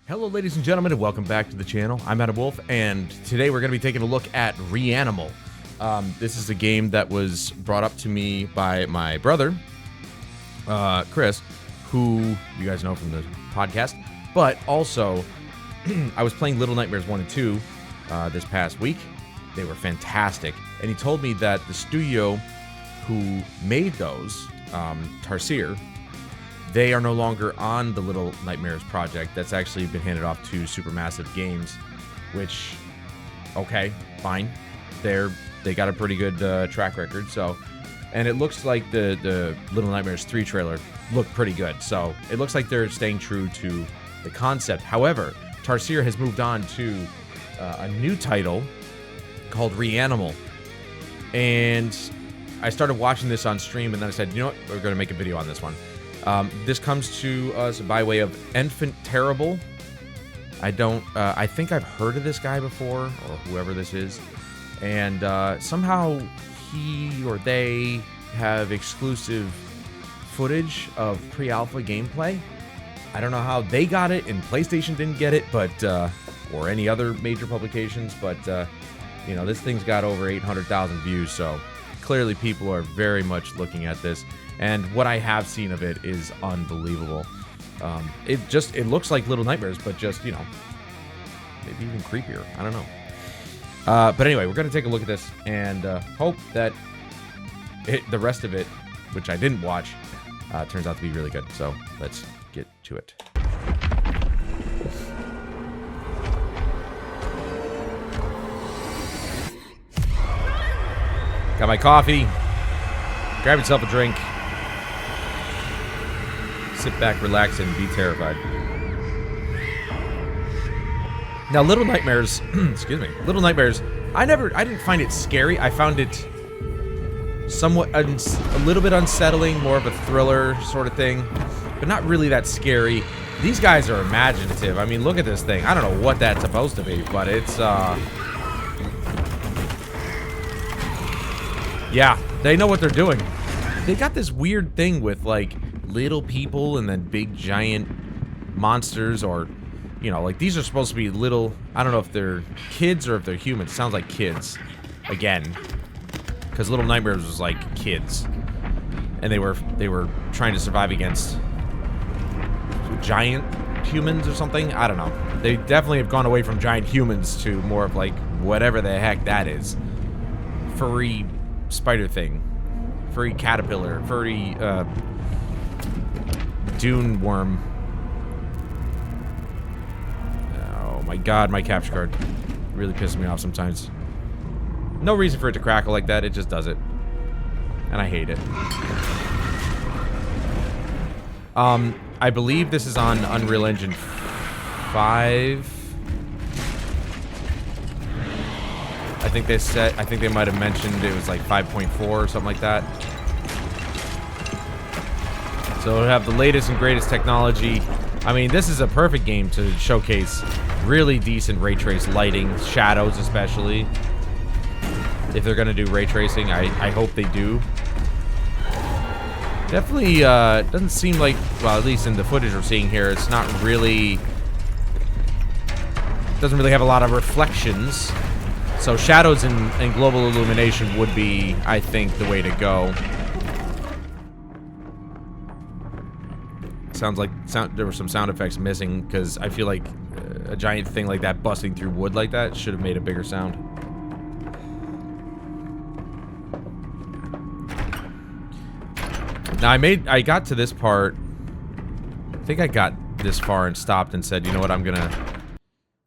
Hello ladies and gentlemen, and welcome back to the channel. I'm Adam Wolf, and today we're going to be taking a look at Reanimal. This is a game that was brought up to me by my brother, Chris, who you guys know from the podcast, but also I was playing Little Nightmares 1 and 2 this past week. They were fantastic, and he told me that the studio who made those, Tarsier, they are no longer on the Little Nightmares project. That's actually been handed off to Supermassive Games, which, okay, fine. They got a pretty good track record. So, and it looks like the Little Nightmares 3 trailer looked pretty good. So it looks like they're staying true to the concept. However, Tarsier has moved on to a new title called Reanimal, and I started watching this on stream, and then I said, you know what, we're going to make a video on this one. This comes to us by way of Infant Terrible. I think I've heard of this guy before, or whoever this is. And somehow he or they have exclusive footage of pre-alpha gameplay. I don't know how they got it and PlayStation didn't get it, but or any other major publications, but you know, this thing's got over 800,000 views, so clearly people are very much looking at this. And what I have seen of it is unbelievable. It looks like Little Nightmares, but just, you know, maybe even creepier. I don't know. But anyway, we're going to take a look at this and hope that the rest of it, which I didn't watch, turns out to be really good. So let's get to it. Got my coffee. Grab yourself a drink. Sit back, relax, and be terrified. Now, Little Nightmares, excuse me, Little Nightmares, I didn't find it scary. I found it somewhat, a little bit unsettling, more of a thriller sort of thing, but not really that scary. These guys are imaginative. I mean, look at this thing. I don't know what that's supposed to be, but it's, yeah, they know what they're doing. They got this weird thing with, like, little people and then big giant monsters, or, you know, like, these are supposed to be little, I don't know if they're kids or if they're humans. Sounds like kids, again, because Little Nightmares was like kids, and they were trying to survive against giant humans or something. I don't know. They definitely have gone away from giant humans to more of, like, whatever the heck that is. Furry spider thing. Furry caterpillar. Furry, dune worm. Oh my god, my capture card really pisses me off sometimes. No reason for it to crackle like that, it just does it. And I hate it. I believe this is on Unreal Engine 5. I think they might have mentioned it was like 5.4 or something like that. So it'll have the latest and greatest technology. I mean, this is a perfect game to showcase really decent ray trace lighting, shadows especially. If they're going to do ray tracing, I hope they do. Definitely doesn't seem like, well, at least in the footage we're seeing here, it's not really, doesn't really have a lot of reflections. So shadows and global illumination would be, I think, the way to go. Sounds like there were some sound effects missing, because I feel like a giant thing like that busting through wood like that should have made a bigger sound. Now I got to this part. I think I got this far and stopped and said, you know what, I'm gonna.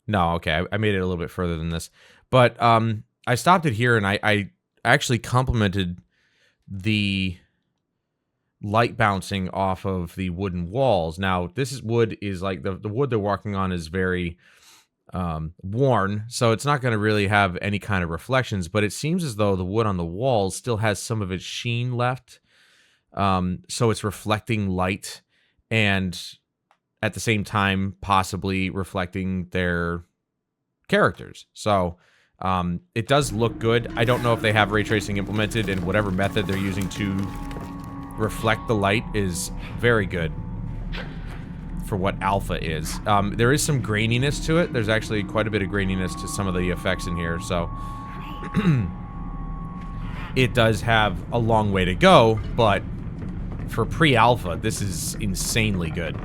No, okay, I made it a little bit further than this, but I stopped it here, and I actually complimented the light bouncing off of the wooden walls. Now, wood is like, the wood they're walking on is very worn, so it's not going to really have any kind of reflections, but it seems as though the wood on the walls still has some of its sheen left, so it's reflecting light, and at the same time possibly reflecting their characters. So it does look good. I don't know if they have ray tracing implemented, and whatever method they're using to reflect the light is very good. for what alpha is. There is some graininess to it. There's actually quite a bit of graininess to some of the effects in here, so it does have a long way to go, but for pre-alpha, this is insanely good.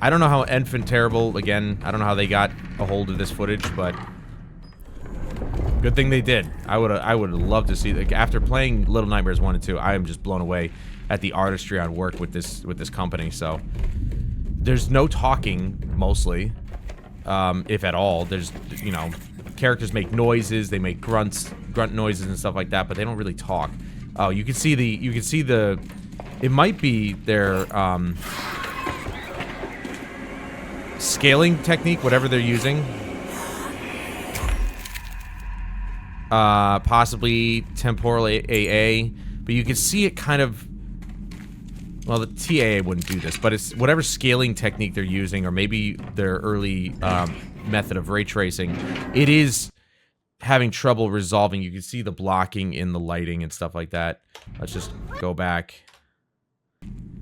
I don't know how Enfant Terrible, again, I don't know how they got a hold of this footage, but good thing they did. I would love to see, like, after playing Little Nightmares 1 and 2, I am just blown away at the artistry on work with this company. So there's no talking, mostly, if at all. There's, you know, characters make noises, they make grunt noises and stuff like that, but they don't really talk. Oh, you can see the it might be their scaling technique, whatever they're using. Possibly temporal AA, but you can see it kind of, well, the TAA wouldn't do this, but it's whatever scaling technique they're using, or maybe their early method of ray tracing, it is having trouble resolving. You can see the blocking in the lighting and stuff like that. Let's just go back.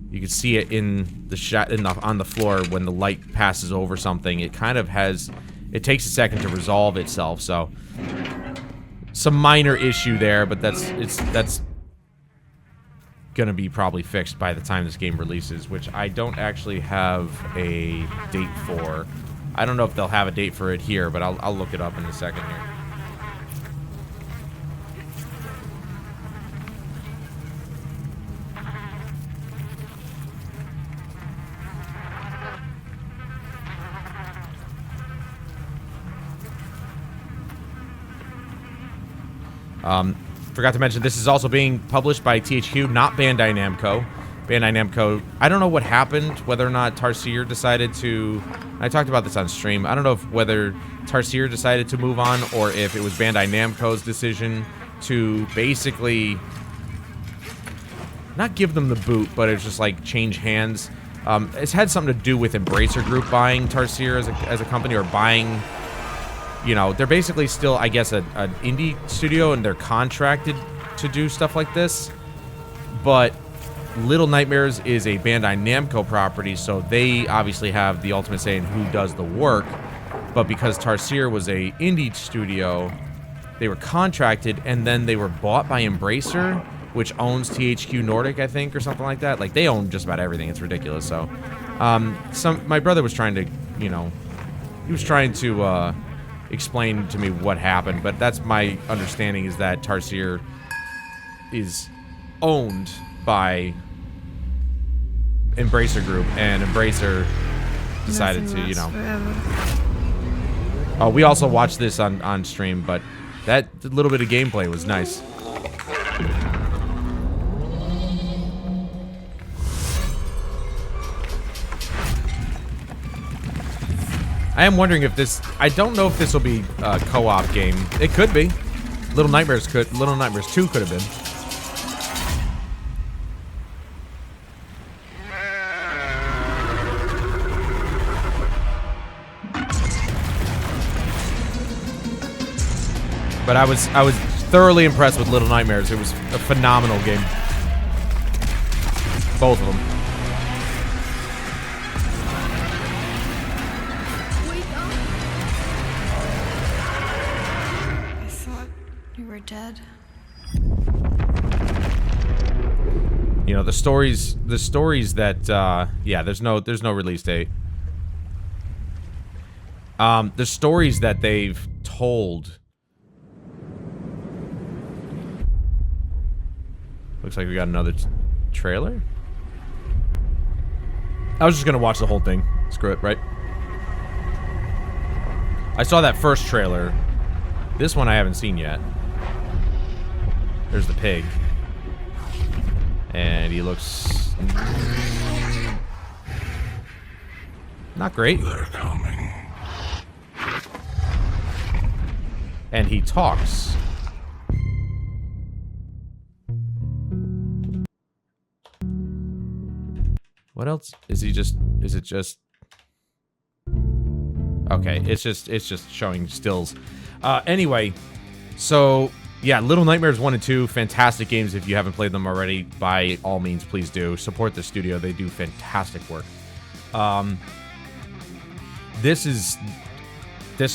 You can see it in the shot on the floor when the light passes over something. It kind of has, it takes a second to resolve itself, so some minor issue there, but that's gonna be probably fixed by the time this game releases, which I don't actually have a date for. I don't know if they'll have a date for it here, but I'll look it up in a second here. Forgot to mention, this is also being published by THQ, not Bandai Namco. Bandai Namco, I don't know what happened, whether or not Tarsier decided to... I talked about this on stream. I don't know whether Tarsier decided to move on, or if it was Bandai Namco's decision to basically... not give them the boot, but it's just like change hands. It's had something to do with Embracer Group buying Tarsier as a company, or buying... You know, they're basically still, I guess, an indie studio, and they're contracted to do stuff like this. But Little Nightmares is a Bandai Namco property, so they obviously have the ultimate say in who does the work. But because Tarsier was a indie studio, they were contracted, and then they were bought by Embracer, which owns THQ Nordic, I think, or something like that. Like, they own just about everything. It's ridiculous. So, my brother was trying to, you know, he was trying to, explain to me what happened, but that's my understanding, is that Tarsier is owned by Embracer Group, and Embracer decided to, you know... Oh, we also watched this on stream, but that little bit of gameplay was nice. I am wondering if this... I don't know if this will be a co-op game. It could be. Little Nightmares 2 could have been. But I was thoroughly impressed with Little Nightmares. It was a phenomenal game. Both of them. Dead. You know, the stories that yeah, there's no release date. The stories that they've told. Looks like we got another trailer. I was just gonna watch the whole thing. Screw it, right? I saw that first trailer. This one I haven't seen yet. There's the pig. And he looks... not great. They're coming. And he talks. What else? Is he just... is it just... okay, it's just showing stills. Anyway, so... yeah, Little Nightmares 1 and 2, fantastic games. If you haven't played them already, by all means, please do. Support the studio. They do fantastic work. This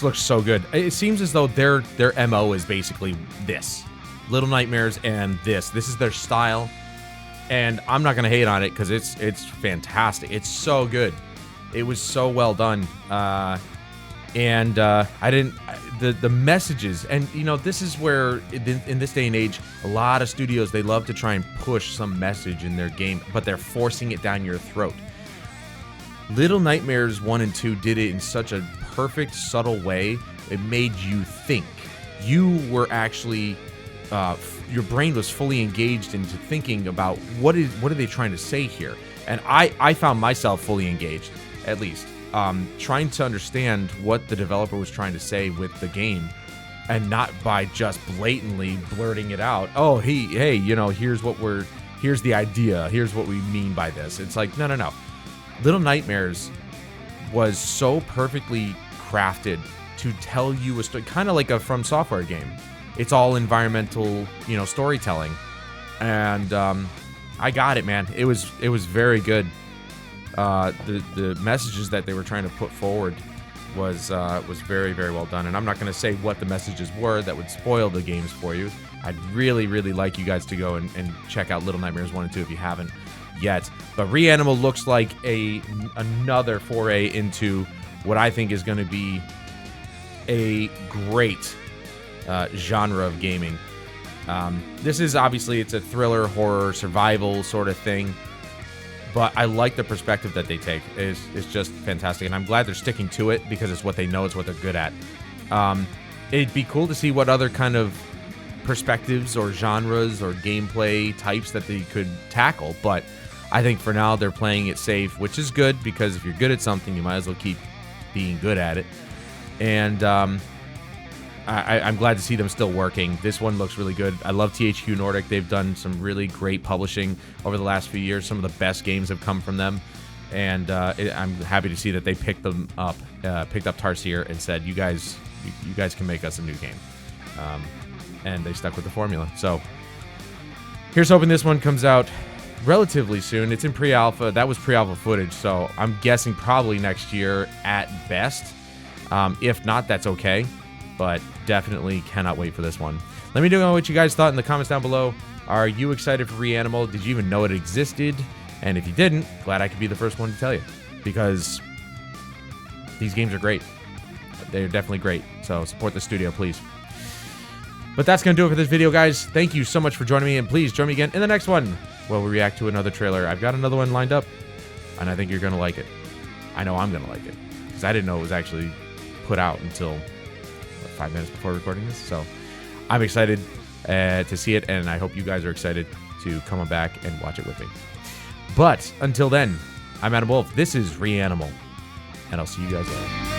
looks so good. It seems as though their MO is basically this. Little Nightmares and this. This is their style. And I'm not going to hate on it because it's fantastic. It's so good. It was so well done. The messages, and you know, this is where in this day and age, a lot of studios, they love to try and push some message in their game, but they're forcing it down your throat. Little Nightmares 1 and 2 did it in such a perfect, subtle way. It made you think. You were actually, your brain was fully engaged into thinking about what are they trying to say here? And I found myself fully engaged, at least. Trying to understand what the developer was trying to say with the game, and not by just blatantly blurting it out. Oh, hey, you know, here's the idea. Here's what we mean by this. It's like, no. Little Nightmares was so perfectly crafted to tell you a story, kind of like a From Software game. It's all environmental, you know, storytelling, and I got it, man. It was very good. The messages that they were trying to put forward was very, very well done. And I'm not going to say what the messages were that would spoil the games for you. I'd really, really like you guys to go and check out Little Nightmares 1 and 2 if you haven't yet. But Reanimal looks like another foray into what I think is going to be a great genre of gaming. This is obviously, it's a thriller, horror, survival sort of thing. But I like the perspective that they take. It's just fantastic. And I'm glad they're sticking to it because it's what they know, it's what they're good at. It'd be cool to see what other kind of perspectives or genres or gameplay types that they could tackle. But I think for now they're playing it safe, which is good because if you're good at something, you might as well keep being good at it. And I'm glad to see them still working. This one looks really good. I love THQ Nordic. They've done some really great publishing over the last few years. Some of the best games have come from them. And I'm happy to see that they picked up Tarsier and said, you guys can make us a new game. And they stuck with the formula. So here's hoping this one comes out relatively soon. It's in pre-alpha. That was pre-alpha footage, so I'm guessing probably next year at best. If not, that's okay. But definitely cannot wait for this one. Let me know what you guys thought in the comments down below. Are you excited for Reanimal? Did you even know it existed? And if you didn't, glad I could be the first one to tell you. Because these games are great. They're definitely great. So support the studio, please. But that's going to do it for this video, guys. Thank you so much for joining me. And please join me again in the next one where we react to another trailer. I've got another one lined up. And I think you're going to like it. I know I'm going to like it. Because I didn't know it was actually put out until 5 minutes before recording this. So I'm excited to see it, and I hope you guys are excited to come back and watch it with me. But until then, I'm Adam Wolf. This is Reanimal, and I'll see you guys later.